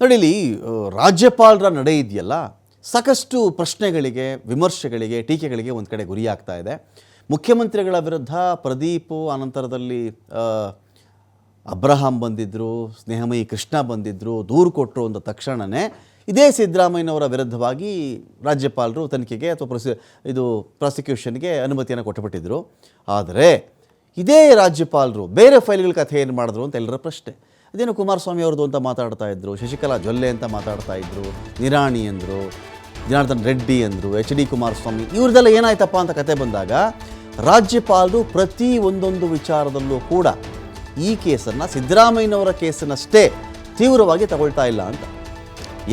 ನೋಡಿ ಇಲ್ಲಿ ರಾಜ್ಯಪಾಲರ ನಡೆ ಇದೆಯಲ್ಲ, ಸಾಕಷ್ಟು ಪ್ರಶ್ನೆಗಳಿಗೆ, ವಿಮರ್ಶೆಗಳಿಗೆ, ಟೀಕೆಗಳಿಗೆ ಒಂದು ಕಡೆ ಗುರಿಯಾಗ್ತಾ ಇದೆ. ಮುಖ್ಯಮಂತ್ರಿಗಳ ವಿರುದ್ಧ ಪ್ರದೀಪ್, ಅನಂತರದಲ್ಲಿ ಅಬ್ರಹಾಂ ಬಂದಿದ್ದರು, ಸ್ನೇಹಮಯಿ ಕೃಷ್ಣ ಬಂದಿದ್ದರು, ದೂರು ಕೊಟ್ಟರು ಅಂದ ತಕ್ಷಣವೇ ಇದೇ ಸಿದ್ದರಾಮಯ್ಯನವರ ವಿರುದ್ಧವಾಗಿ ರಾಜ್ಯಪಾಲರು ತನಿಖೆಗೆ ಅಥವಾ ಪ್ರಾಸಿಕ್ಯೂಷನ್ಗೆ ಅನುಮತಿಯನ್ನು ಕೊಟ್ಟುಬಿಟ್ಟಿದ್ರು. ಆದರೆ ಇದೇ ರಾಜ್ಯಪಾಲರು ಬೇರೆ ಫೈಲ್ಗಳ ಕಥೆ ಏನು ಮಾಡಿದ್ರು ಅಂತ ಎಲ್ಲರ ಪ್ರಶ್ನೆ. ಅದೇನು ಕುಮಾರಸ್ವಾಮಿ ಅವ್ರದ್ದು ಅಂತ ಮಾತಾಡ್ತಾ ಇದ್ರು, ಶಶಿಕಲಾ ಜೊಲ್ಲೆ ಅಂತ ಮಾತಾಡ್ತಾ ಇದ್ರು, ನಿರಾಣಿ ಅಂದರು, ಜನಾರ್ದನ್ ರೆಡ್ಡಿ ಅಂದರು, HD ಕುಮಾರಸ್ವಾಮಿ, ಇವ್ರದ್ದೆಲ್ಲ ಏನಾಯ್ತಪ್ಪ ಅಂತ ಕತೆ ಬಂದಾಗ ರಾಜ್ಯಪಾಲರು ಪ್ರತಿ ಒಂದೊಂದು ವಿಚಾರದಲ್ಲೂ ಕೂಡ ಈ ಕೇಸನ್ನು ಸಿದ್ದರಾಮಯ್ಯನವರ ಕೇಸನ್ನಷ್ಟೇ ತೀವ್ರವಾಗಿ ತಗೊಳ್ತಾ ಇಲ್ಲ ಅಂತ.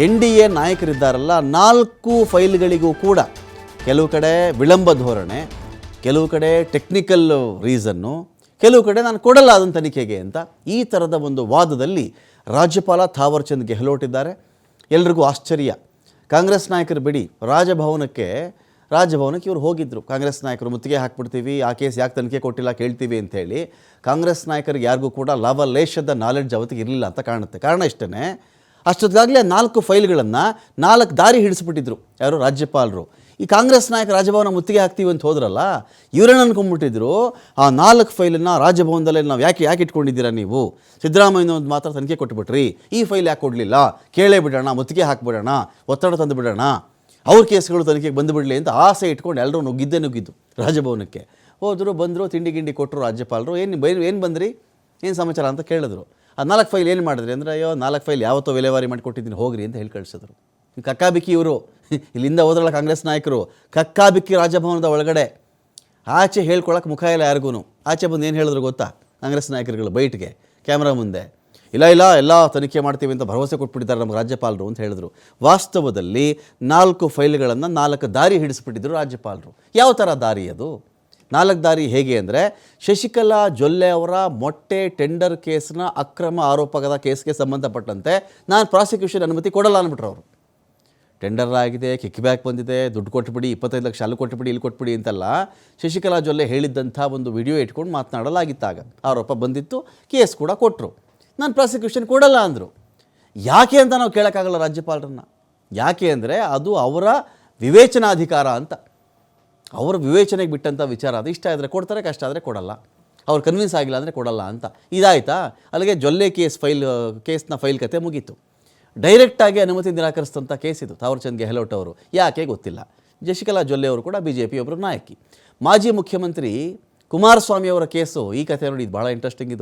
NDA ನಾಯಕರಿದ್ದಾರಲ್ಲ, 4 ಫೈಲ್ಗಳಿಗೂ ಕೂಡ ಕೆಲವು ಕಡೆ ವಿಳಂಬ ಧೋರಣೆ, ಕೆಲವು ಕಡೆ ಟೆಕ್ನಿಕಲ್ ರೀಸನ್ನು, ಕೆಲವು ಕಡೆ ನಾನು ಕೊಡಲ್ಲ ಅದನ್ನು ತನಿಖೆಗೆ ಅಂತ, ಈ ಥರದ ಒಂದು ವಾದದಲ್ಲಿ ರಾಜ್ಯಪಾಲ ಥಾವರ್ ಚಂದ್ ಗೆಹ್ಲೋಟ್ ಇದ್ದಾರೆ. ಎಲ್ರಿಗೂ ಆಶ್ಚರ್ಯ. ಕಾಂಗ್ರೆಸ್ ನಾಯಕರು ಬಿಡಿ, ರಾಜಭವನಕ್ಕೆ ಇವರು ಹೋಗಿದ್ದರು. ಕಾಂಗ್ರೆಸ್ ನಾಯಕರು ಮುತ್ತಿಗೆ ಹಾಕ್ಬಿಡ್ತೀವಿ, ಆ ಕೇಸ್ ಯಾಕೆ ತನಿಖೆ ಕೊಟ್ಟಿಲ್ಲ ಕೇಳ್ತೀವಿ ಅಂಥೇಳಿ. ಕಾಂಗ್ರೆಸ್ ನಾಯಕರಿಗೆ ಯಾರಿಗೂ ಕೂಡ ಲವಲೇಶದ ನಾಲೆಡ್ಜ್ ಅವತ್ತಿಗೆ ಇರಲಿಲ್ಲ ಅಂತ ಕಾಣುತ್ತೆ. ಕಾರಣ ಇಷ್ಟೇ, ಅಷ್ಟೊತ್ತಿಗಾಗಲೇ 4 ಫೈಲ್ಗಳನ್ನು 4 ದಾರಿ ಹಿಡಿಸ್ಬಿಟ್ಟಿದ್ರು ಯಾರು, ರಾಜ್ಯಪಾಲರು. ಈ ಕಾಂಗ್ರೆಸ್ ನಾಯಕ ರಾಜಭವನ ಮುತ್ತಿಗೆ ಹಾಕ್ತೀವಿ ಅಂತ ಹೋದ್ರಲ್ಲ, ಇವರನ್ನು ಅಂದ್ಕೊಂಡ್ಬಿಟ್ಟಿದ್ರು ಆ 4 ಫೈಲನ್ನು ರಾಜಭವನದಲ್ಲೇ ನಾವು ಯಾಕೆ ಇಟ್ಕೊಂಡಿದ್ದೀರಾ ನೀವು, ಸಿದ್ದರಾಮಯ್ಯನವ್ರದ್ದು ಮಾತ್ರ ತನಿಖೆ ಕೊಟ್ಟುಬಿಟ್ರಿ, ಈ ಫೈಲ್ ಯಾಕೆ ಕೊಡಲಿಲ್ಲ, ಕೇಳೇ ಬಿಡೋಣ, ಮುತ್ತಿಗೆ ಹಾಕ್ಬಿಡೋಣ, ಒತ್ತಡ ತಂದು ಬಿಡೋಣ, ಅವ್ರ ಕೇಸ್ಗಳು ತನಿಖೆಗೆ ಬಂದುಬಿಡಲಿ ಅಂತ ಆಸೆ ಇಟ್ಕೊಂಡು ಎಲ್ಲರೂ ನುಗ್ಗಿದ್ದು ರಾಜಭವನಕ್ಕೆ ಹೋದರು. ಬಂದರು, ತಿಂಡಿ ಗಿಂಡಿ ಕೊಟ್ಟರು ರಾಜ್ಯಪಾಲರು. ಏನು ಬಂದ್ರಿ, ಏನು ಸಮಾಚಾರ ಅಂತ ಕೇಳಿದ್ರು. ಆ 4 ಫೈಲ್ ಏನು ಮಾಡಿದ್ರಿ ಅಂದರೆ, ಅಯ್ಯೋ 4 ಫೈಲ್ ಯಾವತ್ತೋ ವಿಲೇವಾರಿ ಮಾಡಿ ಕೊಟ್ಟಿದ್ದೀನಿ ಹೋಗ್ರಿ ಅಂತ ಹೇಳಿ ಕಳಿಸಿದ್ರು. ಕಕ್ಕಾಬಿಕ್ಕಿ ಇವರು ಇಲ್ಲಿಂದ ಹೋದ್ರಲ್ಲ ಕಾಂಗ್ರೆಸ್ ನಾಯಕರು, ಕಕ್ಕಾಬಿಕ್ಕಿ ರಾಜಭವನದ ಒಳಗಡೆ. ಆಚೆ ಹೇಳ್ಕೊಳಕ್ಕೆ ಮುಖ ಇಲ್ಲ ಯಾರಿಗೂ. ಆಚೆ ಬಂದು ಏನು ಹೇಳಿದ್ರು ಗೊತ್ತಾ ಕಾಂಗ್ರೆಸ್ ನಾಯಕರುಗಳು ಬೈಟ್ಗೆ ಕ್ಯಾಮ್ರಾ ಮುಂದೆ, ಇಲ್ಲ ಎಲ್ಲ ತನಿಖೆ ಮಾಡ್ತೀವಿ ಅಂತ ಭರವಸೆ ಕೊಟ್ಬಿಟ್ಟಿದ್ದಾರೆ ನಮ್ಮ ರಾಜ್ಯಪಾಲರು ಅಂತ ಹೇಳಿದ್ರು. ವಾಸ್ತವದಲ್ಲಿ 4 ಫೈಲ್ಗಳನ್ನು 4 ದಾರಿ ಹಿಡಿಸ್ಬಿಟ್ಟಿದ್ರು ರಾಜ್ಯಪಾಲರು. ಯಾವ ಥರ ದಾರಿ ಅದು? 4 ದಾರಿ ಹೇಗೆ ಅಂದರೆ, ಶಶಿಕಲಾ ಜೊಲ್ಲೆ ಅವರ ಮೊಟ್ಟೆ ಟೆಂಡರ್ ಕೇಸ್ನ ಅಕ್ರಮ ಆರೋಪದ ಕೇಸ್ಗೆ ಸಂಬಂಧಪಟ್ಟಂತೆ ನಾನು ಪ್ರಾಸಿಕ್ಯೂಷನ್ ಅನುಮತಿ ಕೊಡಲ್ಲ ಅಂದ್ಬಿಟ್ರು ಅವರು. ಟೆಂಡರ್ ಆಗಿದೆ, ಕಿಕ್ ಬ್ಯಾಕ್ ಬಂದಿದೆ, ದುಡ್ಡು ಕೊಟ್ಬಿಡಿ, 25 ಲಕ್ಷ ಅಲ್ಲಿ ಕೊಟ್ಬಿಡಿ ಇಲ್ಲಿ ಕೊಟ್ಬಿಡಿ ಅಂತೆಲ್ಲ ಶಶಿಕಲಾ ಜೊಲ್ಲೆ ಹೇಳಿದ್ದಂಥ ಒಂದು ವಿಡಿಯೋ ಇಟ್ಕೊಂಡು ಮಾತನಾಡಲಾಗಿತ್ತಾಗ. ಆರೋಪ ಬಂದಿತ್ತು, ಕೇಸ್ ಕೂಡ ಕೊಟ್ಟರು. ನಾನು ಪ್ರಾಸಿಕ್ಯೂಷನ್ ಕೊಡಲ್ಲ ಅಂದರು. ಯಾಕೆ ಅಂತ ನಾವು ಕೇಳೋಕ್ಕಾಗಲ್ಲ ರಾಜ್ಯಪಾಲರನ್ನು. ಯಾಕೆ ಅಂದರೆ ಅದು ಅವರ ವಿವೇಚನಾಧಿಕಾರ ಅಂತ, ಅವರ ವಿವೇಚನೆಗೆ ಬಿಟ್ಟಂಥ ವಿಚಾರ. ಅದು ಇಷ್ಟ ಆದರೆ ಕೊಡ್ತಾರೆ, ಕಷ್ಟ ಆದರೆ ಕೊಡಲ್ಲ, ಅವ್ರು ಕನ್ವಿನ್ಸ್ ಆಗಿಲ್ಲ ಅಂದರೆ ಕೊಡಲ್ಲ ಅಂತ. ಇದಾಯಿತಾ? ಅಲ್ಲಿಗೆ ಜೊಲ್ಲೆ ಕೇಸ್ನ ಫೈಲ್ ಕತೆ ಮುಗೀತು. ಡೈರೆಕ್ಟಾಗಿ ಅನುಮತಿ ನಿರಾಕರಿಸಿದಂಥ ಕೇಸ್ ಇದು. ಥಾವರ್ ಚಂದ್ ಗೆಹ್ಲೋಟ್ ಅವರು ಯಾಕೆ ಗೊತ್ತಿಲ್ಲ. ಶಶಿಕಲಾ ಜೊಲ್ಲೆ ಅವರು ಕೂಡ BJP ಒಬ್ಬರು ನಾಯಕಿ. ಮಾಜಿ ಮುಖ್ಯಮಂತ್ರಿ ಕುಮಾರಸ್ವಾಮಿ ಅವರ ಕೇಸು, ಈ ಕಥೆ ನೋಡಿ, ಇದು ಭಾಳ ಇಂಟ್ರೆಸ್ಟಿಂಗ್.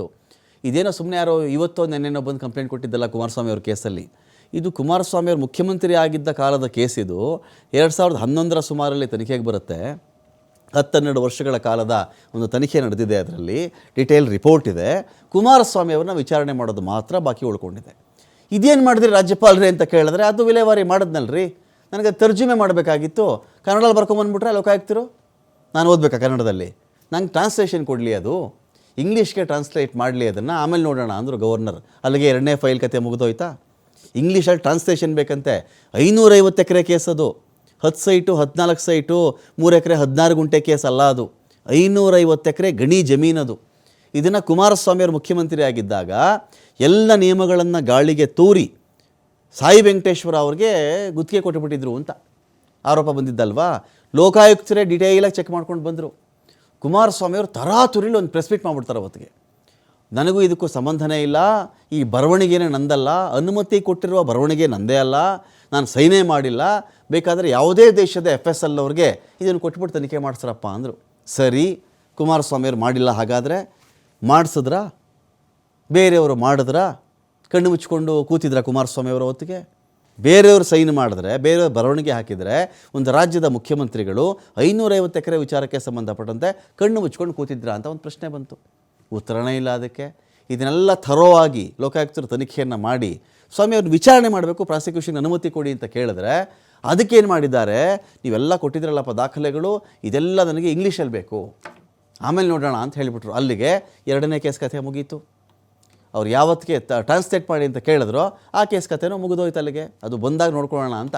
ಇದೇನೋ ಸುಮ್ಮನೆ ಯಾರೋ ಇವತ್ತೋ ನೆನ್ನೆನೋ ಬಂದು ಕಂಪ್ಲೇಂಟ್ ಕೊಟ್ಟಿದ್ದಲ್ಲ ಕುಮಾರಸ್ವಾಮಿ ಅವ್ರ ಕೇಸಲ್ಲಿ. ಇದು ಕುಮಾರಸ್ವಾಮಿ ಅವರು ಮುಖ್ಯಮಂತ್ರಿ ಆಗಿದ್ದ ಕಾಲದ ಕೇಸ್. ಇದು 2011ರ ಸುಮಾರಲ್ಲಿ ತನಿಖೆಗೆ ಬರುತ್ತೆ. 10-12 ವರ್ಷಗಳ ಕಾಲದ ಒಂದು ತನಿಖೆ ನಡೆದಿದೆ. ಅದರಲ್ಲಿ ಡಿಟೇಲ್ ರಿಪೋರ್ಟ್ ಇದೆ. ಕುಮಾರಸ್ವಾಮಿ ಅವ್ರನ್ನ ವಿಚಾರಣೆ ಮಾಡೋದು ಮಾತ್ರ ಬಾಕಿ ಉಳ್ಕೊಂಡಿದೆ. ಇದೇನು ಮಾಡಿದ್ರಿ ರಾಜ್ಯಪಾಲರೇ ಅಂತ ಕೇಳಿದ್ರೆ, ಅದು ವಿಲೇವಾರಿ ಮಾಡಿದ್ನಲ್ರಿ, ನನಗೆ ತರ್ಜುಮೆ ಮಾಡಬೇಕಾಗಿತ್ತು, ಕನ್ನಡದಲ್ಲಿ ಬರ್ಕೊಂಬಂದ್ಬಿಟ್ರೆ ಲೋಕಾಯುಕ್ತರು, ನಾನು ಓದಬೇಕಾ ಕನ್ನಡದಲ್ಲಿ, ನಂಗೆ ಟ್ರಾನ್ಸ್ಲೇಷನ್ ಕೊಡಲಿ, ಅದು ಇಂಗ್ಲೀಷ್ಗೆ ಟ್ರಾನ್ಸ್ಲೇಟ್ ಮಾಡಲಿ, ಅದನ್ನು ಆಮೇಲೆ ನೋಡೋಣ ಅಂದರು ಗವರ್ನರ್. ಅಲ್ಲಿಗೆ 2ನೇ ಫೈಲ್ ಕತೆ ಮುಗಿದೋಯ್ತಾ. ಇಂಗ್ಲೀಷಲ್ಲಿ ಟ್ರಾನ್ಸ್ಲೇಷನ್ ಬೇಕಂತೆ. 550 ಎಕರೆ ಕೇಸ್ ಅದು. 10 ಸೈಟು, 14 ಸೈಟು, 3 ಎಕರೆ 16 ಗುಂಟೆ ಕೇಸ್ ಅಲ್ಲ ಅದು. 550 ಎಕರೆ ಗಣಿ ಜಮೀನದು. ಇದನ್ನು ಕುಮಾರಸ್ವಾಮಿಯವರು ಮುಖ್ಯಮಂತ್ರಿ ಆಗಿದ್ದಾಗ ಎಲ್ಲ ನಿಯಮಗಳನ್ನು ಗಾಳಿಗೆ ತೂರಿ ಸಾಯಿ ವೆಂಕಟೇಶ್ವರ ಅವ್ರಿಗೆ ಗುತ್ತಿಗೆ ಕೊಟ್ಟುಬಿಟ್ಟಿದ್ರು ಅಂತ ಆರೋಪ ಬಂದಿದ್ದಲ್ವಾ. ಲೋಕಾಯುಕ್ತರೇ ಡಿಟೇಲಾಗಿ ಚೆಕ್ ಮಾಡ್ಕೊಂಡು ಬಂದರು. ಕುಮಾರಸ್ವಾಮಿಯವರು ತರಾತುರಿಲಿ ಒಂದು ಪ್ರೆಸ್ ಮೀಟ್ ಮಾಡಿಬಿಡ್ತಾರೆ ಅವತ್ತಿಗೆ. ನನಗೂ ಇದಕ್ಕೂ ಸಂಬಂಧನೇ ಇಲ್ಲ, ಈ ಬರವಣಿಗೆನೇ ನಂದಲ್ಲ, ಅನುಮತಿ ಕೊಟ್ಟಿರುವ ಬರವಣಿಗೆ ನಂದೇ ಅಲ್ಲ, ನಾನು ಸೈನೇ ಮಾಡಿಲ್ಲ, ಬೇಕಾದರೆ ಯಾವುದೇ ದೇಶದ FSL ಅವ್ರಿಗೆ ಇದನ್ನು ಕೊಟ್ಬಿಟ್ಟು ತನಿಖೆ ಮಾಡಿಸ್ರಪ್ಪ ಅಂದರು. ಸರಿ, ಕುಮಾರಸ್ವಾಮಿಯವರು ಮಾಡಿಲ್ಲ, ಹಾಗಾದರೆ ಮಾಡಿಸಿದ್ರಾ? ಬೇರೆಯವರು ಮಾಡಿದ್ರಾ? ಕಣ್ಣು ಮುಚ್ಕೊಂಡು ಕೂತಿದ್ರ ಕುಮಾರಸ್ವಾಮಿಯವರ ಹೊತ್ತಿಗೆ? ಬೇರೆಯವರು ಸೈನ್ ಮಾಡಿದ್ರೆ, ಬೇರೆಯವರು ಬರವಣಿಗೆ ಹಾಕಿದರೆ ಒಂದು ರಾಜ್ಯದ ಮುಖ್ಯಮಂತ್ರಿಗಳು 550 ಎಕರೆ ವಿಚಾರಕ್ಕೆ ಸಂಬಂಧಪಟ್ಟಂತೆ ಕಣ್ಣು ಮುಚ್ಕೊಂಡು ಕೂತಿದ್ರ ಅಂತ ಒಂದು ಪ್ರಶ್ನೆ ಬಂತು. ಉತ್ತರನೇ ಇಲ್ಲ ಅದಕ್ಕೆ. ಇದನ್ನೆಲ್ಲ ಥರೋವಾಗಿ ಲೋಕಾಯುಕ್ತರು ತನಿಖೆಯನ್ನು ಮಾಡಿ ಸ್ವಾಮಿಯವ್ರನ್ನ ವಿಚಾರಣೆ ಮಾಡಬೇಕು, ಪ್ರಾಸಿಕ್ಯೂಷನ್ ಅನುಮತಿ ಕೊಡಿ ಅಂತ ಕೇಳಿದ್ರೆ ಅದಕ್ಕೇನು ಮಾಡಿದ್ದಾರೆ, ನೀವೆಲ್ಲ ಕೊಟ್ಟಿದ್ರಲ್ಲಪ್ಪ ದಾಖಲೆಗಳು, ಇದೆಲ್ಲ ನನಗೆ ಇಂಗ್ಲೀಷಲ್ಲಿ ಬೇಕು, ಆಮೇಲೆ ನೋಡೋಣ ಅಂತ ಹೇಳಿಬಿಟ್ರು. ಅಲ್ಲಿಗೆ 2ನೇ ಕೇಸ್ ಕಥೆ ಮುಗೀತು. ಅವ್ರು ಯಾವತ್ತಿಗೆ ಟ್ರಾನ್ಸ್ಲೇಟ್ ಮಾಡಿ ಅಂತ ಕೇಳಿದ್ರು ಆ ಕೇಸ್ ಕಥೆನೂ ಮುಗಿದೋಯ್ತು ಅಲ್ಲಿಗೆ. ಅದು ಬಂದಾಗ ನೋಡ್ಕೊಳ್ಳೋಣ ಅಂತ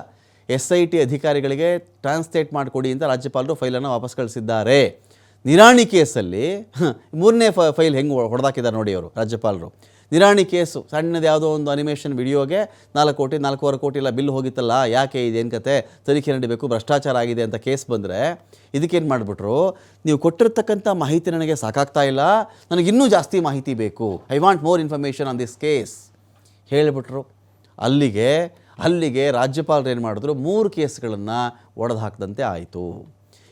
SIT ಅಧಿಕಾರಿಗಳಿಗೆ ಟ್ರಾನ್ಸ್ಲೇಟ್ ಮಾಡಿಕೊಡಿ ಅಂತ ರಾಜ್ಯಪಾಲರು ಫೈಲನ್ನು ವಾಪಸ್ ಕಳಿಸಿದ್ದಾರೆ. ನಿರಾಣಿ ಕೇಸಲ್ಲಿ 3ನೇ ಫೈಲ್ ಹೆಂಗೆ ಹೊಡೆದಾಕಿದ್ದಾರೆ ನೋಡಿ ಅವರು ರಾಜ್ಯಪಾಲರು. ನಿರಾಣಿ ಕೇಸು ಸಣ್ಣದು ಯಾವುದೋ ಒಂದು ಅನಿಮೇಷನ್ ವಿಡಿಯೋಗೆ 4 ಕೋಟಿ 4.25 ಕೋಟಿ ಎಲ್ಲ ಬಿಲ್ ಹೋಗಿತ್ತಲ್ಲ, ಯಾಕೆ ಇದೇನು ಕತೆ, ತನಿಖೆ ನಡೀಬೇಕು, ಭ್ರಷ್ಟಾಚಾರ ಆಗಿದೆ ಅಂತ ಕೇಸ್ ಬಂದರೆ ಇದಕ್ಕೇನು ಮಾಡಿಬಿಟ್ರು, ನೀವು ಕೊಟ್ಟಿರ್ತಕ್ಕಂಥ ಮಾಹಿತಿ ನನಗೆ ಸಾಕಾಗ್ತಾ ಇಲ್ಲ, ನನಗಿನ್ನೂ ಜಾಸ್ತಿ ಮಾಹಿತಿ ಬೇಕು, I want more information on this case ಹೇಳಿಬಿಟ್ರು. ಅಲ್ಲಿಗೆ ರಾಜ್ಯಪಾಲರು ಏನು ಮಾಡಿದ್ರು, 3 ಕೇಸ್ಗಳನ್ನು ಒಡೆದು ಹಾಕಿದಂತೆ ಆಯಿತು.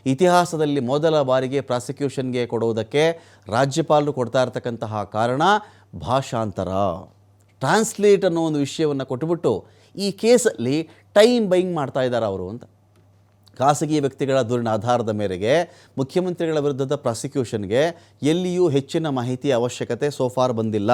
ಇತಿಹಾಸದಲ್ಲಿ ಮೊದಲ ಬಾರಿಗೆ ಪ್ರಾಸಿಕ್ಯೂಷನ್ಗೆ ಕೊಡುವುದಕ್ಕೆ ರಾಜ್ಯಪಾಲರು ಕೊಡ್ತಾ ಇರ್ತಕ್ಕಂತಹ ಕಾರಣ ಭಾಷಾಂತರ, ಟ್ರಾನ್ಸ್ಲೇಟ್ ಅನ್ನೋ ಒಂದು ವಿಷಯವನ್ನು ಕೊಟ್ಟುಬಿಟ್ಟು ಈ ಕೇಸಲ್ಲಿ ಟೈಮ್ ಬೈಯಿಂಗ್ ಮಾಡ್ತಾ ಇದ್ದಾರೆ ಅವರು ಅಂತ. ಖಾಸಗಿ ವ್ಯಕ್ತಿಗಳ ದೂರಿನ ಆಧಾರದ ಮೇರೆಗೆ ಮುಖ್ಯಮಂತ್ರಿಗಳ ವಿರುದ್ಧದ ಪ್ರಾಸಿಕ್ಯೂಷನ್ಗೆ ಎಲ್ಲಿಯೂ ಹೆಚ್ಚಿನ ಮಾಹಿತಿ ಅವಶ್ಯಕತೆ ಸೋಫಾರ್ ಬಂದಿಲ್ಲ.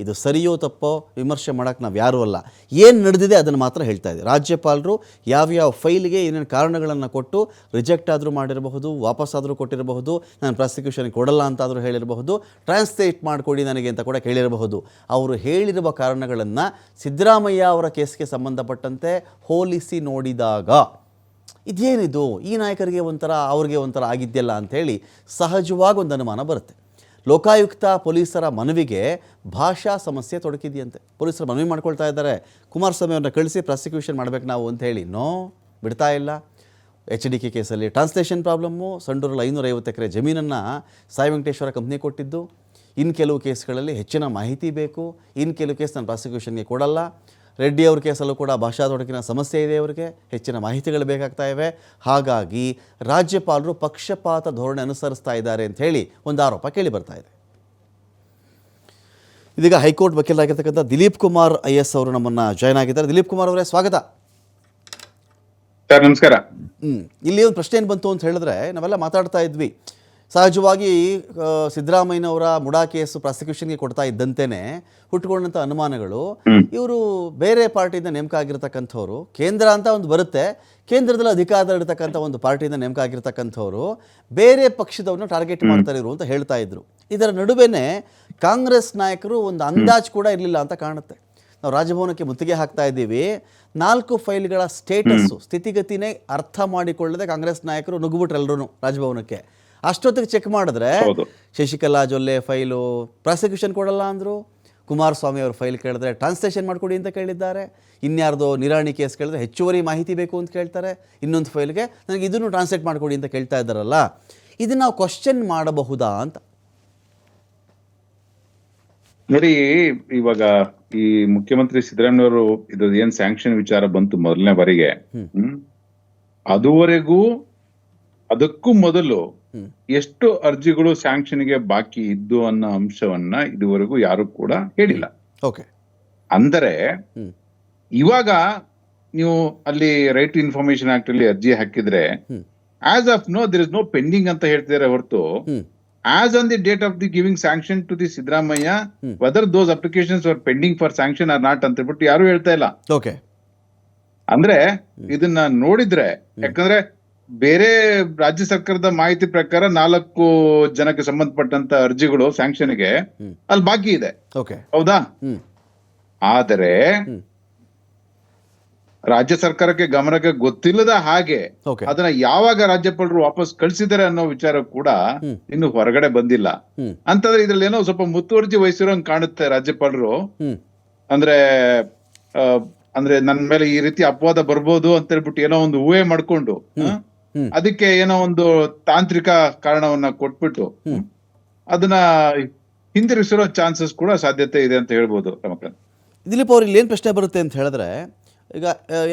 ಇದು ಸರಿಯೋ ತಪ್ಪೋ ವಿಮರ್ಶೆ ಮಾಡೋಕ್ಕೆ ನಾವು ಯಾರೂ ಅಲ್ಲ, ಏನು ನಡೆದಿದೆ ಅದನ್ನು ಮಾತ್ರ ಹೇಳ್ತಾ ಇದ್ದೀವಿ. ರಾಜ್ಯಪಾಲರು ಯಾವ್ಯಾವ ಫೈಲ್ಗೆ ಏನೇನು ಕಾರಣಗಳನ್ನು ಕೊಟ್ಟು ರಿಜೆಕ್ಟ್ ಆದರೂ ಮಾಡಿರಬಹುದು, ವಾಪಸ್ಸಾದರೂ ಕೊಟ್ಟಿರಬಹುದು, ನಾನು ಪ್ರಾಸಿಕ್ಯೂಷನ್ಗೆ ಕೊಡಲ್ಲ ಅಂತಾದರೂ ಹೇಳಿರಬಹುದು, ಟ್ರಾನ್ಸ್ಲೇಟ್ ಮಾಡಿಕೊಡಿ ನನಗೆ ಅಂತ ಕೂಡ ಕೇಳಿರಬಹುದು. ಅವರು ಹೇಳಿರುವ ಕಾರಣಗಳನ್ನು ಸಿದ್ದರಾಮಯ್ಯ ಅವರ ಕೇಸ್ಗೆ ಸಂಬಂಧಪಟ್ಟಂತೆ ಹೋಲಿಸಿ ನೋಡಿದಾಗ ಇದೇನಿದು, ಈ ನಾಯಕರಿಗೆ ಒಂಥರ ಅವ್ರಿಗೆ ಒಂಥರ ಆಗಿದೆಯಲ್ಲ ಅಂಥೇಳಿ ಸಹಜವಾಗಿ ಒಂದು ಅನುಮಾನ ಬರುತ್ತೆ. ಲೋಕಾಯುಕ್ತ ಪೊಲೀಸರ ಮನವಿಗೆ ಭಾಷಾ ಸಮಸ್ಯೆ ತೊಡಕಿದೆಯಂತೆ. ಪೊಲೀಸರು ಮನವಿ ಮಾಡ್ಕೊಳ್ತಾ ಇದ್ದಾರೆ, ಕುಮಾರಸ್ವಾಮಿ ಅವ್ರನ್ನ ಕಳಿಸಿ ಪ್ರಾಸಿಕ್ಯೂಷನ್ ಮಾಡಬೇಕು ನಾವು ಅಂತ ಹೇಳಿ. ಬಿಡ್ತಾ ಇಲ್ಲ. HDK ಕೇಸಲ್ಲಿ ಟ್ರಾನ್ಸ್ಲೇಷನ್ ಪ್ರಾಬ್ಲಮ್ಮು, ಸಂಡೂರಲ್ಲಿ 550 ಎಕರೆ ಜಮೀನನ್ನು ಸಾಯಿ ವೆಂಕಟೇಶ್ವರ ಕಂಪ್ನಿ ಕೊಟ್ಟಿದ್ದು, ಇನ್ನು ಕೆಲವು ಕೇಸ್ಗಳಲ್ಲಿ ಹೆಚ್ಚಿನ ಮಾಹಿತಿ ಬೇಕು, ಇನ್ನು ಕೆಲವು ಕೇಸ್ ನಾನು ಪ್ರಾಸಿಕ್ಯೂಷನ್ಗೆ ಕೊಡಲ್ಲ. ರೆಡ್ಡಿ ಅವ್ರ ಕೇಸಲ್ಲೂ ಕೂಡ ಭಾಷಾ ತೊಡಕಿನ ಸಮಸ್ಯೆ ಇದೆ, ಅವರಿಗೆ ಹೆಚ್ಚಿನ ಮಾಹಿತಿಗಳು ಬೇಕಾಗ್ತಾ ಇವೆ. ಹಾಗಾಗಿ ರಾಜ್ಯಪಾಲರು ಪಕ್ಷಪಾತ ಧೋರಣೆ ಅನುಸರಿಸ್ತಾ ಇದ್ದಾರೆ ಅಂತ ಹೇಳಿ ಒಂದು ಆರೋಪ ಕೇಳಿ ಬರ್ತಾ ಇದೆ. ಇದೀಗ ಹೈಕೋರ್ಟ್ ವಕೀಲರಾಗಿರ್ತಕ್ಕಂಥ ದಿಲೀಪ್ ಕುಮಾರ್ IAS ಅವರು ನಮ್ಮನ್ನು ಜಾಯ್ನ್ ಆಗಿದ್ದಾರೆ. ದಿಲೀಪ್ ಕುಮಾರ್ ಅವರೇ, ಸ್ವಾಗತ ಸರ್. ನಮಸ್ಕಾರ. ಇಲ್ಲಿ ಒಂದು ಪ್ರಶ್ನೆ ಏನು ಬಂತು ಅಂತ ಹೇಳಿದ್ರೆ, ನಾವೆಲ್ಲ ಮಾತಾಡ್ತಾ ಇದ್ವಿ, ಸಹಜವಾಗಿ ಸಿದ್ದರಾಮಯ್ಯನವರ ಮುಡಾ ಕೇಸು ಪ್ರಾಸಿಕ್ಯೂಷನ್ಗೆ ಕೊಡ್ತಾ ಇದ್ದಂತೆಯೇ ಹುಟ್ಟುಕೊಂಡಂಥ ಅನುಮಾನಗಳು, ಇವರು ಬೇರೆ ಪಾರ್ಟಿಯಿಂದ ನೇಮಕ ಆಗಿರ್ತಕ್ಕಂಥವ್ರು, ಕೇಂದ್ರ ಅಂತ ಒಂದು ಬರುತ್ತೆ, ಕೇಂದ್ರದಲ್ಲಿ ಅಧಿಕಾರದಲ್ಲಿರ್ತಕ್ಕಂಥ ಒಂದು ಪಾರ್ಟಿಯಿಂದ ನೇಮಕ ಆಗಿರ್ತಕ್ಕಂಥವ್ರು ಬೇರೆ ಪಕ್ಷದವ್ರನ್ನ ಟಾರ್ಗೆಟ್ ಮಾಡ್ತಾರೆ ಇವರು ಅಂತ ಹೇಳ್ತಾ ಇದ್ರು. ಇದರ ನಡುವೆನೇ ಕಾಂಗ್ರೆಸ್ ನಾಯಕರು ಒಂದು ಅಂದಾಜು ಕೂಡ ಇರಲಿಲ್ಲ ಅಂತ ಕಾಣುತ್ತೆ. ನಾವು ರಾಜಭವನಕ್ಕೆ ಮುತ್ತಿಗೆ ಹಾಕ್ತಾ ಇದ್ದೀವಿ, 4 ಫೈಲ್ಗಳ ಸ್ಟೇಟಸ್ಸು ಸ್ಥಿತಿಗತಿನೇ ಅರ್ಥ ಮಾಡಿಕೊಳ್ಳದೆ ಕಾಂಗ್ರೆಸ್ ನಾಯಕರು ನುಗ್ಗುಬಿಟ್ರು ಎಲ್ಲರೂ ರಾಜಭವನಕ್ಕೆ. ಅಷ್ಟೊತ್ತಿಗೆ ಚೆಕ್ ಮಾಡಿದ್ರೆ ಶಶಿಕಲಾ ಜೊಲ್ಲೆ ಫೈಲು ಪ್ರಾಸಿಕ್ಯೂಷನ್ ಕೊಡಲ್ಲ ಅಂದರು, ಕುಮಾರಸ್ವಾಮಿ ಅವ್ರ ಫೈಲ್ ಕೇಳಿದ್ರೆ ಟ್ರಾನ್ಸ್ಲೇಷನ್ ಮಾಡಿಕೊಡಿ ಅಂತ ಕೇಳಿದ್ದಾರೆ, ಇನ್ಯಾರ್ದೋ ನಿರಾಣಿ ಕೇಸ್ ಕೇಳಿದ್ರೆ ಹೆಚ್ಚುವರಿ ಮಾಹಿತಿ ಬೇಕು ಅಂತ ಕೇಳ್ತಾರೆ, ಇನ್ನೊಂದು ಫೈಲ್ಗೆ ನನಗೆ ಇದನ್ನು ಟ್ರಾನ್ಸ್ಲೇಟ್ ಮಾಡಿಕೊಡಿ ಅಂತ ಕೇಳ್ತಾ ಇದ್ದಾರಲ್ಲ, ಇದನ್ನು ನಾವು ಕ್ವಶನ್ ಮಾಡಬಹುದಾ ಅಂತ. ನೋಡಿ, ಇವಾಗ ಈ ಮುಖ್ಯಮಂತ್ರಿ ಸಿದ್ದರಾಮಯ್ಯವರು ಇದು ಏನ್ ಸ್ಯಾಂಕ್ಷನ್ ವಿಚಾರ ಬಂತು ಮೊದಲನೇ ಬಾರಿಗೆ, ಅದುವರೆಗೂ ಅದಕ್ಕೂ ಮೊದಲು ಎಷ್ಟು ಅರ್ಜಿಗಳು ಸ್ಯಾಂಕ್ಷನ್ಗೆ ಬಾಕಿ ಇದ್ದು ಅನ್ನೋ ಅಂಶವನ್ನ ಇದುವರೆಗೂ ಯಾರು ಕೂಡ ಹೇಳಿಲ್ಲ. ಅಂದರೆ ಇವಾಗ ನೀವು ಅಲ್ಲಿ ರೈಟ್ ಟು ಇನ್ಫಾರ್ಮೇಶನ್ ಆಕ್ಟ್ ಅಲ್ಲಿ ಅರ್ಜಿ ಹಾಕಿದ್ರೆ as of now there is no pending ಅಂತ ಹೇಳ್ತಿದ್ದಾರೆ ಹೊರತು as on the date of the giving sanction to the Siddaramaiah whether those applications are pending for sanction or not ಅಂತ ಹೇಳ್ಬಿಟ್ಟು ಯಾರು ಹೇಳ್ತಾ ಇಲ್ಲ. ಅಂದ್ರೆ ಇದನ್ನ ನೋಡಿದ್ರೆ, ಯಾಕಂದ್ರೆ ಬೇರೆ ರಾಜ್ಯ ಸರ್ಕಾರದ ಮಾಹಿತಿ ಪ್ರಕಾರ 4 ಜನಕ್ಕೆ ಸಂಬಂಧಪಟ್ಟಂತ ಅರ್ಜಿಗಳು ಸ್ಯಾಂಕ್ಷನ್ಗೆ ಅಲ್ಲಿ ಬಾಕಿ ಇದೆ, ಹೌದಾ? ಆದರೆ ರಾಜ್ಯ ಸರ್ಕಾರಕ್ಕೆ ಗಮನಕ್ಕೆ ಗೊತ್ತಿಲ್ಲದ ಹಾಗೆ ಅದನ್ನ ಯಾವಾಗ ರಾಜ್ಯಪಾಲರು ವಾಪಸ್ ಕಳಿಸಿದ್ದಾರೆ ಅನ್ನೋ ವಿಚಾರ ಕೂಡ ಇನ್ನು ಹೊರಗಡೆ ಬಂದಿಲ್ಲ. ಅಂತಂದ್ರೆ ಇದ್ರಲ್ಲಿ ಏನೋ ಸ್ವಲ್ಪ ಮುತುವರ್ಜಿ ವಹಿಸಿರೋಂಗ್ ಕಾಣುತ್ತೆ ರಾಜ್ಯಪಾಲರು. ಅಂದ್ರೆ ನನ್ ಮೇಲೆ ಈ ರೀತಿ ಅಪವಾದ ಬರ್ಬೋದು ಅಂತ ಹೇಳ್ಬಿಟ್ಟು ಏನೋ ಒಂದು ಊಹೆ ಮಾಡ್ಕೊಂಡು ಅದಕ್ಕೆ ಏನೋ ಒಂದು ತಾಂತ್ರಿಕ ಕಾರಣವನ್ನ ಕೊಟ್ಬಿಟ್ಟು ಅದನ್ನ ಹಿಂದಿರುಗಿಸಿರೋ ಚಾನ್ಸಸ್ ಕೂಡ ಸಾಧ್ಯತೆ ಇದೆ ಅಂತ ಹೇಳ್ಬೋದು. ರಮಕಾಂತ್, ದಿಲೀಪ್ ಅವ್ರು ಇಲ್ಲಿ ಏನು ಪ್ರಶ್ನೆ ಬರುತ್ತೆ ಅಂತ ಹೇಳಿದ್ರೆ, ಈಗ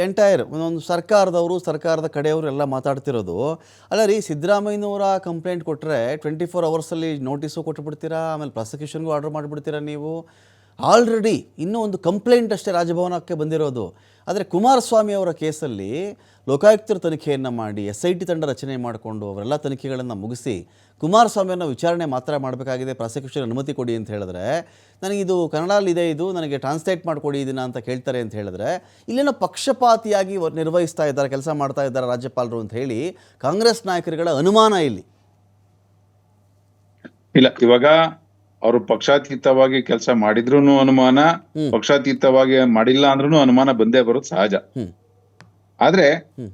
ಎಂಟೈರ್ ಒಂದು ಸರ್ಕಾರದ ಕಡೆಯವರು ಎಲ್ಲ ಮಾತಾಡ್ತಿರೋದು, ಅಲ್ಲ ರೀ, ಸಿದ್ದರಾಮಯ್ಯನವರ ಕಂಪ್ಲೇಂಟ್ ಕೊಟ್ಟರೆ 24 ಅವರ್ಸಲ್ಲಿ ನೋಟಿಸು ಕೊಟ್ಟುಬಿಡ್ತೀರಾ, ಆಮೇಲೆ ಪ್ರಾಸಿಕ್ಯೂಷನ್ಗೂ ಆರ್ಡರ್ ಮಾಡಿಬಿಡ್ತೀರಾ ನೀವು, ಆಲ್ರೆಡಿ ಇನ್ನೂ ಒಂದು ಕಂಪ್ಲೇಂಟ್ ಅಷ್ಟೇ ರಾಜಭವನಕ್ಕೆ ಬಂದಿರೋದು. ಆದರೆ ಕುಮಾರಸ್ವಾಮಿ ಅವರ ಕೇಸಲ್ಲಿ ಲೋಕಾಯುಕ್ತರು ತನಿಖೆಯನ್ನು ಮಾಡಿ SIT ತಂಡ ರಚನೆ ಮಾಡಿಕೊಂಡು ಅವರೆಲ್ಲ ತನಿಖೆಗಳನ್ನು ಮುಗಿಸಿ ಕುಮಾರಸ್ವಾಮಿಯನ್ನು ವಿಚಾರಣೆ ಮಾತ್ರ ಮಾಡಬೇಕಾಗಿದೆ, ಪ್ರಾಸಿಕ್ಯೂಷನ್ ಅನುಮತಿ ಕೊಡಿ ಅಂತ ಹೇಳಿದ್ರೆ, ನನಗಿದು ಕನ್ನಡಲ್ಲಿದೆ, ಇದು ನನಗೆ ಟ್ರಾನ್ಸ್ಲೇಟ್ ಮಾಡಿಕೊಡಿ ಇದನ್ನು ಅಂತ ಕೇಳ್ತಾರೆ ಅಂತ ಹೇಳಿದ್ರೆ, ಇಲ್ಲೇನೋ ಪಕ್ಷಪಾತಿಯಾಗಿ ನಿರ್ವಹಿಸ್ತಾ ಇದ್ದಾರೆ, ಕೆಲಸ ಮಾಡ್ತಾ ಇದ್ದಾರೆ ರಾಜ್ಯಪಾಲರು ಅಂತ ಹೇಳಿ ಕಾಂಗ್ರೆಸ್ ನಾಯಕರುಗಳ ಅನುಮಾನ ಇಲ್ಲಿ. ಇಲ್ಲ, ಇವಾಗ ಅವರು ಪಕ್ಷಾತೀತವಾಗಿ ಕೆಲಸ ಮಾಡಿದ್ರು ಅನುಮಾನ, ಪಕ್ಷಾತೀತವಾಗಿ ಮಾಡಿಲ್ಲ ಅಂದ್ರೂ ಅನುಮಾನ ಬಂದೇ ಬರೋದು ಸಹಜ. ಆದ್ರೆ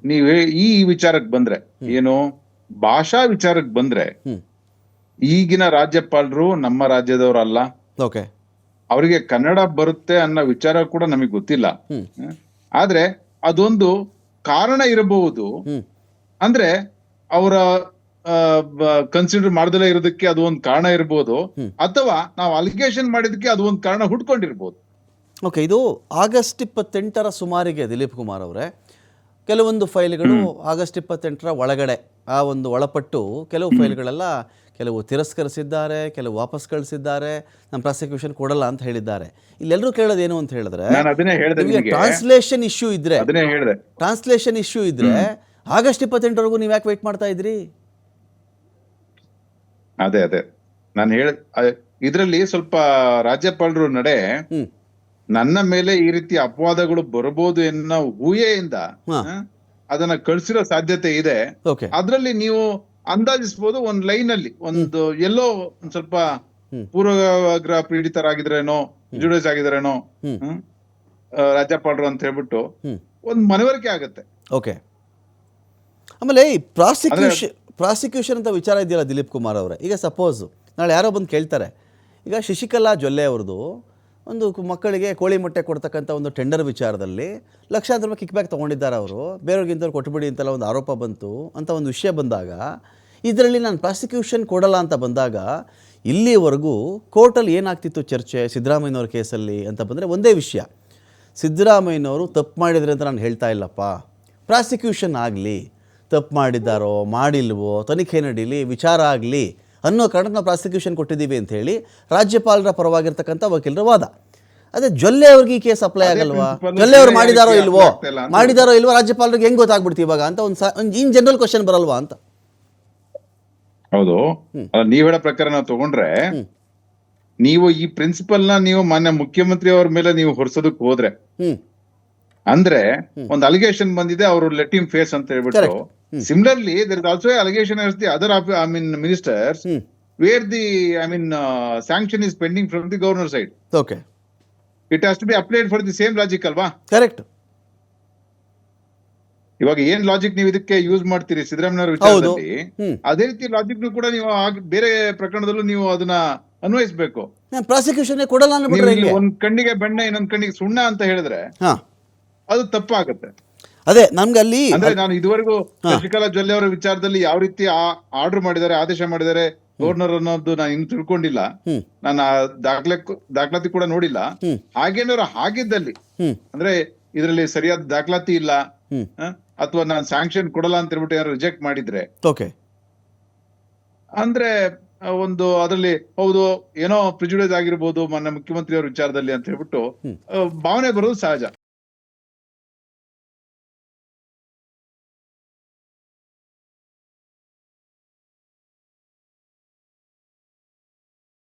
ನೀವೇ ಈ ವಿಚಾರಕ್ಕೆ ಬಂದ್ರೆ, ಏನು ಭಾಷಾ ವಿಚಾರಕ್ಕೆ ಬಂದ್ರೆ, ಈಗಿನ ರಾಜ್ಯಪಾಲರು ನಮ್ಮ ರಾಜ್ಯದವರಲ್ಲ, ಅವರಿಗೆ ಕನ್ನಡ ಬರುತ್ತೆ ಅನ್ನೋ ವಿಚಾರ ಕೂಡ ನಮಗೆ ಗೊತ್ತಿಲ್ಲ. ಹ್ಮ್. ಆದ್ರೆ ಅದೊಂದು ಕಾರಣ ಇರಬಹುದು. ಅಂದ್ರೆ ಅವರ ಕನ್ಸಿಡರ್ ಮಾಡ್ದಲೇ ಇರೋದಕ್ಕೆ ಅದು ಒಂದು ಕಾರಣ ಇರಬಹುದು, ಅಥವಾ ನಾವು ಅಲಿಗೇಷನ್ ಮಾಡಿದಕ್ಕೆ ಅದು ಒಂದು ಕಾರಣ ಹುಡ್ಕೊಂಡಿರ್ಬೋದು. ಓಕೆ, ಇದು ಆಗಸ್ಟ್ 28ರ ಸುಮಾರಿಗೆ ದಿಲೀಪ್ ಕುಮಾರ್ ಅವರೇ ಕೆಲವೊಂದು ಫೈಲ್ಗಳು ಆಗಸ್ಟ್ 28ರ ಒಳಗಡೆ ಆ ಒಂದು ಒಳಪಟ್ಟು ಕೆಲವು ಫೈಲ್ಗಳೆಲ್ಲ ಕೆಲವು ತಿರಸ್ಕರಿಸಿದ್ದಾರೆ, ಕೆಲವು ವಾಪಸ್ ಕಳಿಸಿದ್ದಾರೆ, ನಮ್ಮ ಪ್ರಾಸಿಕ್ಯೂಷನ್ ಕೊಡಲ್ಲ ಅಂತ ಹೇಳಿದ್ದಾರೆ. ಇಲ್ಲೆಲ್ಲರೂ ಕೇಳೋದೇನು ಅಂತ ಹೇಳಿದ್ರೆ, ನಾನು ಅದನ್ನೇ ಹೇಳಿದೆ ನಿಮಗೆ. ಟ್ರಾನ್ಸ್ಲೇಷನ್ ಇಶ್ಯೂ ಇದ್ರೆ ಅದನ್ನೇ ಹೇಳಿದೆ, ಟ್ರಾನ್ಸ್ಲೇಷನ್ ಇಶ್ಯೂ ಇದ್ರೆ ಆಗಸ್ಟ್ 28ರವರೆಗೂ ನೀವು ಯಾಕೆ ವೇಟ್ ಮಾಡ್ತಾ ಇದ್ರಿ? ಅದೇ ನಾನು ಇದರಲ್ಲಿ ಸ್ವಲ್ಪ ರಾಜ್ಯಪಾಲರು ನಡೆ ನನ್ನ ಮೇಲೆ ಈ ರೀತಿ ಅಪವಾದಗಳು ಬರಬಹುದು ಎನ್ನೋ ಊಹೆಯಿಂದ ಅದನ್ನ ಕಳ್ಸಿರೋ ಸಾಧ್ಯತೆ ಇದೆ. ಅದ್ರಲ್ಲಿ ನೀವು ಅಂದಾಜಿಸಬಹುದು, ಒಂದ್ ಲೈನ್ ಅಲ್ಲಿ ಒಂದು ಎಲ್ಲೋ ಒಂದ್ ಸ್ವಲ್ಪ ಪೂರ್ವಗ್ರಹ ಪೀಡಿತರಾಗಿದ್ರೇನೋ, ಜುಡೈಸ್ ಆಗಿದ್ರೇನೋ ರಾಜ್ಯಪಾಲರು ಅಂತ ಹೇಳ್ಬಿಟ್ಟು ಒಂದ್ ಮನವರಿಕೆ ಆಗತ್ತೆ. ಓಕೆ, ಆಮೇಲೆ ಈ ಪ್ರಾಸಿಕ್ಯೂಷನ್ ಅಂತ ವಿಚಾರ ಇದೆಯಲ್ಲ ದಿಲೀಪ್ ಕುಮಾರ್ ಅವರೇ, ಈಗ ಸಪೋಸ್ ನಾಳೆ ಯಾರೋ ಬಂದು ಕೇಳ್ತಾರೆ, ಈಗ ಶಶಿಕಲಾ ಜೊಲ್ಲೆ ಅವ್ರದ್ದು ಒಂದು ಮಕ್ಕಳಿಗೆ ಕೋಳಿ ಮೊಟ್ಟೆ ಕೊಡ್ತಕ್ಕಂಥ ಒಂದು ಟೆಂಡರ್ ವಿಚಾರದಲ್ಲಿ ಲಕ್ಷಾಂತರ ರೂಪಾಯಿ ಕಿಕ್ ಬ್ಯಾಕ್ ತೊಗೊಂಡಿದ್ದಾರೆ ಅವರು, ಬೇರೆಯವ್ರಿಗಿಂತವ್ರು ಕೊಟ್ಟುಬಿಡಿ ಅಂತೆಲ್ಲ ಒಂದು ಆರೋಪ ಬಂತು ಅಂತ ಒಂದು ವಿಷಯ ಬಂದಾಗ, ಇದರಲ್ಲಿ ನಾನು ಪ್ರಾಸಿಕ್ಯೂಷನ್ ಕೊಡಲ್ಲ ಅಂತ ಬಂದಾಗ ಇಲ್ಲಿವರೆಗೂ ಕೋರ್ಟಲ್ಲಿ ಏನಾಗ್ತಿತ್ತು ಚರ್ಚೆ ಸಿದ್ದರಾಮಯ್ಯನವ್ರ ಕೇಸಲ್ಲಿ ಅಂತ ಬಂದರೆ ಒಂದೇ ವಿಷಯ, ಸಿದ್ದರಾಮಯ್ಯನವರು ತಪ್ಪು ಮಾಡಿದರೆ ಅಂತ ನಾನು ಹೇಳ್ತಾ ಇಲ್ಲಪ್ಪ, ಪ್ರಾಸಿಕ್ಯೂಷನ್ ಆಗಲಿ, ತಪ್ಪು ಮಾಡಿದ್ದಾರೋ ಮಾಡಿಲ್ವೋ ತನಿಖೆ ನಡೀಲಿ, ವಿಚಾರ ಆಗಲಿ ಅನ್ನೋ ಕಾರಣಕ್ಕೆ ನಾವು ಪ್ರಾಸಿಕ್ಯೂಷನ್ ಕೊಟ್ಟಿದ್ದೀವಿ ಅಂತ ಹೇಳಿ ರಾಜ್ಯಪಾಲರ ಪರವಾಗಿರ್ತಕ್ಕಂಥ ವಕೀಲರ ವಾದ. ಅದೇ ಜೊಲ್ಲೆ ಅವ್ರಿಗೆ ಈ ಕೇಸ್ ಅಪ್ಲೈ ಆಗಲ್ವಾ? ಜೊಲ್ಲೆ ಅವ್ರು ಮಾಡಿದಾರೋ ಇಲ್ವೋ ರಾಜ್ಯಪಾಲರಿಗೆ ಹೆಂಗೆ ಗೊತ್ತಾಗ್ಬಿಡ್ತೀವಿ ಇವಾಗ ಅಂತ ಒಂದು ಇನ್ ಜನರಲ್ ಕ್ವಶನ್ ಬರಲ್ವಾ ಅಂತ. ಹೌದು, ನೀವ್ ಹೇಳೋ ಪ್ರಕಾರ ನಾವು ತಗೊಂಡ್ರೆ, ನೀವು ಈ ಪ್ರಿನ್ಸಿಪಲ್ ನ ನೀವು ಮಾನ್ಯ ಮುಖ್ಯಮಂತ್ರಿ ಅವ್ರ ಮೇಲೆ ನೀವು ಹೊರಸೋದಕ್ಕೆ ಹೋದ್ರೆ, ಅಂದ್ರೆ ಒಂದು ಅಲಿಗೇಷನ್ ಬಂದಿದೆ, ಅವರು ಲೆಟ್ ಹಿಮ್ ಫೇಸ್ ಅಂತ ಹೇಳ್ಬಿಟ್ಟು. Similarly there is also allegation as the other ministers where the sanction is pending from the governor side. Okay, it has to be applied for the same logic ಅಲ್ವಾ? Correct. ಇವಾಗ ಏನ್ logic ನೀವು ಇದಕ್ಕೆ use ಮಾಡ್ತೀರಿ ಸಿದ್ದರಾಮಯ್ಯ ವಿಚಾರದಲ್ಲಿ, ಅದೇ ರೀತಿ logic ಕೂಡ ನೀವು ಬೇರೆ ಪ್ರಕರಣದಲ್ಲೂ ನೀವು ಅದನ್ನ ಅನ್ವಯಿಸಬೇಕು. ಪ್ರಾಸಿಕ್ಯೂಷನ್ ಕೊಡಲ್ಲ, ಒಂದ್ ಕಣ್ಣಿಗೆ ಬೆಣ್ಣೆ ಇನ್ನೊಂದ್ ಕಣ್ಣಿಗೆ ಸುಣ್ಣ ಅಂತ ಹೇಳಿದ್ರೆ ಅದು ತಪ್ಪಾಗತ್ತೆ. ಅದೇ ನಮ್ಗೆ ಅಲ್ಲಿ ಅಂದ್ರೆ ನಾನು ಇದುವರೆಗೂ ಶಶಿಕಲಾ ಜೊಲ್ಲೆ ಅವರ ವಿಚಾರದಲ್ಲಿ ಯಾವ ರೀತಿ ಆರ್ಡರ್ ಮಾಡಿದ್ದಾರೆ, ಆದೇಶ ಮಾಡಿದ್ದಾರೆ ಗವರ್ನರ್ ಅನ್ನೋದು ನಾನು ಇನ್ನು ತಿಳ್ಕೊಂಡಿಲ್ಲ, ನಾನು ದಾಖಲಾತಿ ಕೂಡ ನೋಡಿಲ್ಲ. ಹಾಗೇನಾದ್ರು ಆಗಿದ್ದಲ್ಲಿ, ಅಂದ್ರೆ ಇದರಲ್ಲಿ ಸರಿಯಾದ ದಾಖಲಾತಿ ಇಲ್ಲ ಅಥವಾ ನಾನು ಸ್ಯಾಂಕ್ಷನ್ ಕೊಡಲ್ಲ ಅಂತ ಹೇಳ್ಬಿಟ್ಟು ಯಾರು ರಿಜೆಕ್ಟ್ ಮಾಡಿದ್ರೆ, ಅಂದ್ರೆ ಒಂದು ಅದರಲ್ಲಿ ಹೌದು ಏನೋ ಪ್ರಿಜುಡೈಸ್ ಆಗಿರ್ಬೋದು ಮಾನ್ಯ ಮುಖ್ಯಮಂತ್ರಿ ಅವ್ರ ವಿಚಾರದಲ್ಲಿ ಅಂತ ಹೇಳ್ಬಿಟ್ಟು ಭಾವನೆ ಬರೋದು ಸಹಜ.